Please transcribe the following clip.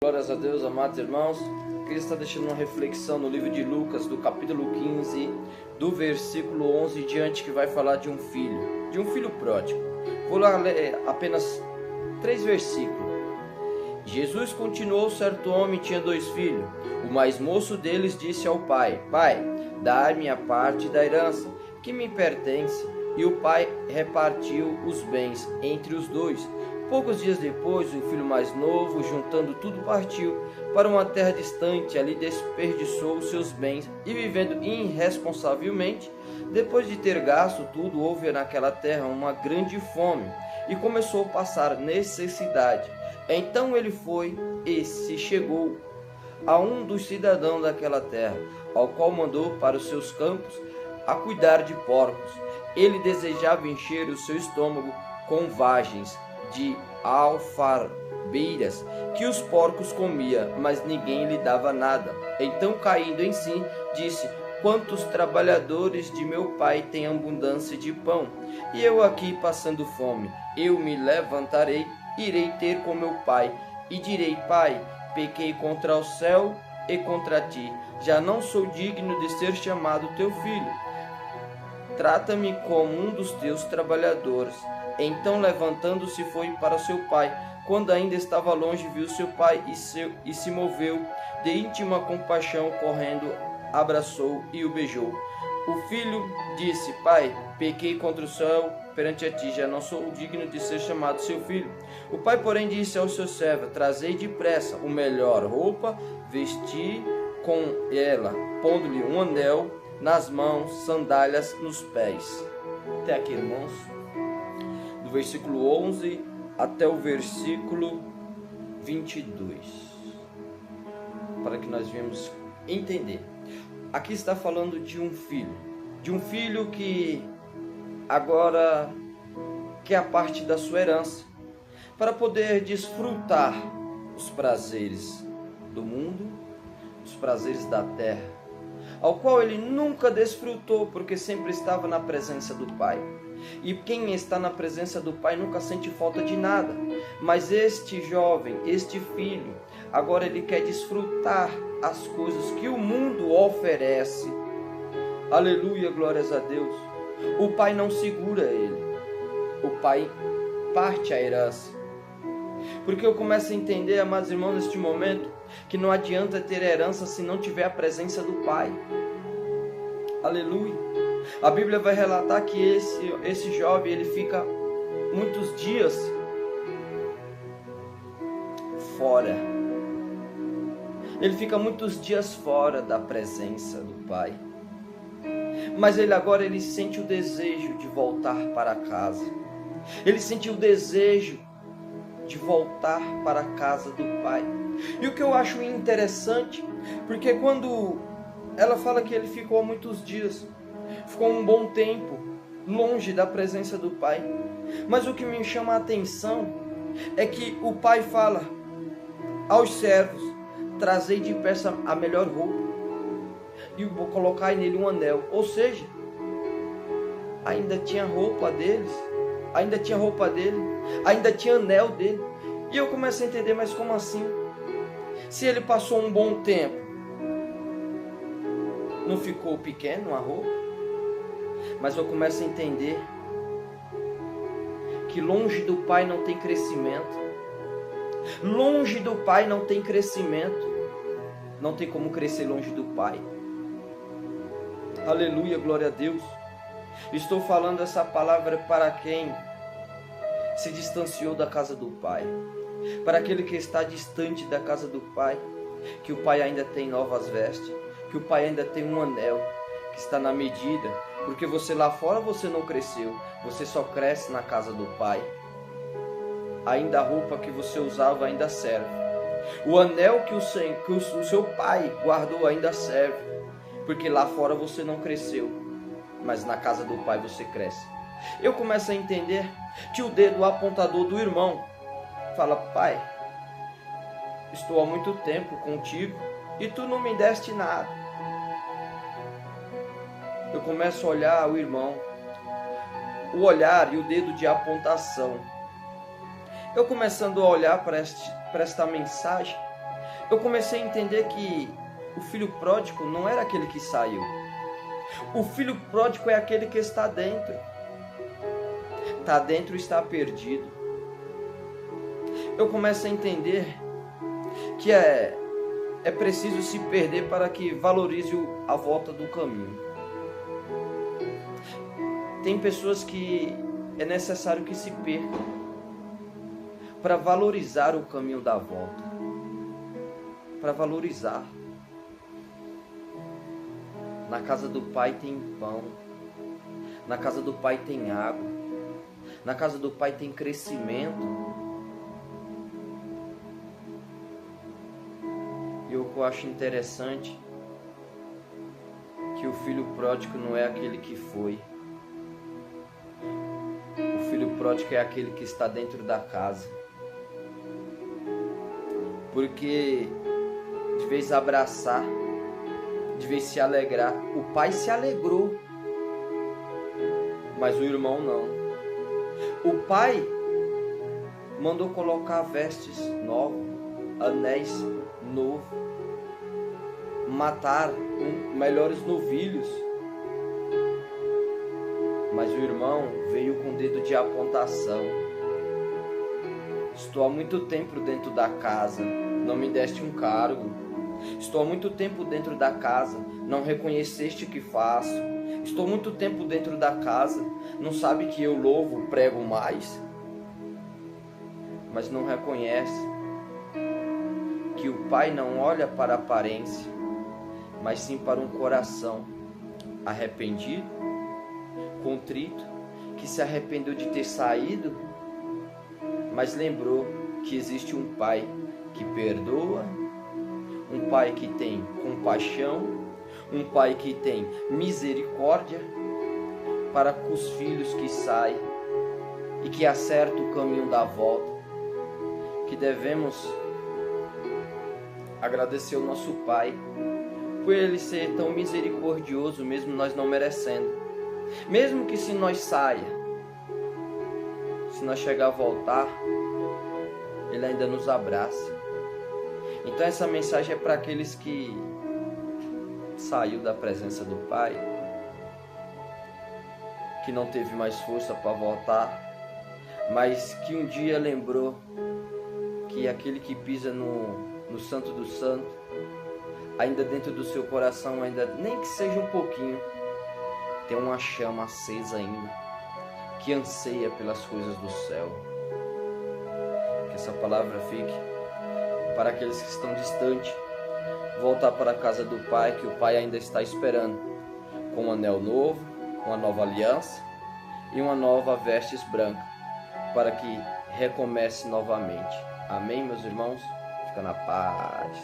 Glórias a Deus, amados irmãos. Aqui está deixando uma reflexão no livro de Lucas, do capítulo 15, do versículo 11 em diante, que vai falar de um filho pródigo. Vou lá ler apenas 3 versículos. Jesus continuou: certo homem tinha 2 filhos. O mais moço deles disse ao pai: Pai, dá-me a parte da herança que me pertence. E o pai repartiu os bens entre os 2. Poucos dias depois, o filho mais novo, juntando tudo, partiu para uma terra distante. Ali desperdiçou os seus bens e, vivendo irresponsavelmente, depois de ter gasto tudo, houve naquela terra uma grande fome e começou a passar necessidade. Então ele foi e se chegou a um dos cidadãos daquela terra, ao qual mandou para os seus campos a cuidar de porcos. Ele desejava encher o seu estômago com vagens de alfarrabeiras que os porcos comia, mas ninguém lhe dava nada. Então, caindo em si, disse: Quantos trabalhadores de meu pai têm abundância de pão, e eu aqui passando fome? Eu me levantarei, irei ter com meu pai, e direi: Pai, pequei contra o céu e contra ti, já não sou digno de ser chamado teu filho. Trata-me como um dos teus trabalhadores. Então, levantando-se, foi para seu pai. Quando ainda estava longe, viu seu pai e se moveu de íntima compaixão, correndo, abraçou e o beijou. O filho disse: Pai, pequei contra o céu perante a ti, já não sou digno de ser chamado seu filho. O pai, porém, disse ao seu servo: Trazei depressa o melhor roupa, vesti com ela, pondo-lhe um anel nas mãos, sandálias nos pés. Até aqui, irmãos, do versículo 11 até o versículo 22, para que nós venhamos entender. Aqui está falando de um filho que agora quer a parte da sua herança, para poder desfrutar os prazeres do mundo, os prazeres da terra, ao qual ele nunca desfrutou, porque sempre estava na presença do Pai. E quem está na presença do Pai nunca sente falta de nada. Mas este jovem, este filho, agora ele quer desfrutar as coisas que o mundo oferece. Aleluia, glórias a Deus. O Pai não segura ele. O Pai parte a herança. Porque eu começo a entender, amados irmãos, neste momento, que não adianta ter herança se não tiver a presença do Pai. Aleluia. A Bíblia vai relatar que esse jovem, ele fica muitos dias fora. Ele fica muitos dias fora da presença do Pai. Mas ele sente o desejo de voltar para casa. Ele sente o desejo de voltar para a casa do Pai. E o que eu acho interessante, porque quando ela fala que ele ficou muitos dias, ficou um bom tempo longe da presença do Pai. Mas o que me chama a atenção é que o Pai fala aos servos: trazei depressa a melhor roupa e vou colocar nele um anel. Ou seja, ainda tinha roupa deles, ainda tinha roupa dele, ainda tinha anel dele. E eu começo a entender, mas como assim? Se ele passou um bom tempo, não ficou pequeno a roupa? Mas eu começo a entender que longe do Pai não tem crescimento. Longe do Pai não tem crescimento. Não tem como crescer longe do Pai. Aleluia, glória a Deus. Estou falando essa palavra para quem se distanciou da casa do Pai. Para aquele que está distante da casa do Pai, que o Pai ainda tem novas vestes, que o Pai ainda tem um anel, que está na medida, porque você lá fora você não cresceu, você só cresce na casa do Pai. Ainda a roupa que você usava ainda serve, o anel que o seu Pai guardou ainda serve, porque lá fora você não cresceu, mas na casa do Pai você cresce. Eu começo a entender que o dedo apontador do irmão fala: Pai, estou há muito tempo contigo e tu não me deste nada. Eu começo a olhar o irmão, o olhar e o dedo de apontação. Eu começando a olhar para esta mensagem, eu comecei a entender que o filho pródigo não era aquele que saiu. O filho pródigo é aquele que está dentro. Está dentro e está perdido. Eu começo a entender que é preciso se perder para que valorize a volta do caminho. Tem pessoas que é necessário que se percam para valorizar o caminho da volta. Para valorizar. Na casa do Pai tem pão. Na casa do Pai tem água. Na casa do Pai tem crescimento. E o que eu acho interessante que o filho pródigo não é aquele que foi. O filho pródigo é aquele que está dentro da casa. Porque de vez abraçar, de vez se alegrar, o pai se alegrou, mas o irmão não. O pai mandou colocar vestes novas, anéis novos, matar melhores novilhos, mas o irmão veio com o dedo de apontação. Estou há muito tempo dentro da casa, não me deste um cargo. Estou há muito tempo dentro da casa, não reconheceste o que faço. Estou muito tempo dentro da casa, não sabe que eu louvo, prego mais. Mas não reconhece que o Pai não olha para a aparência, mas sim para um coração arrependido, contrito, que se arrependeu de ter saído, mas lembrou que existe um Pai que perdoa, um Pai que tem compaixão, um Pai que tem misericórdia para com os filhos que saem e que acertam o caminho da volta. Que devemos agradecer ao nosso Pai por Ele ser tão misericordioso, mesmo nós não merecendo. Mesmo que se nós saia, se nós chegar a voltar, Ele ainda nos abraça. Então essa mensagem é para aqueles que saiu da presença do Pai, que não teve mais força para voltar, mas que um dia lembrou que aquele que pisa no Santo do Santo, ainda dentro do seu coração, ainda nem que seja um pouquinho, tem uma chama acesa ainda, que anseia pelas coisas do céu. Que essa palavra fique para aqueles que estão distantes, voltar para a casa do Pai, que o Pai ainda está esperando, com um anel novo, uma nova aliança e uma nova vestes branca, para que recomece novamente. Amém, meus irmãos? Fica na paz.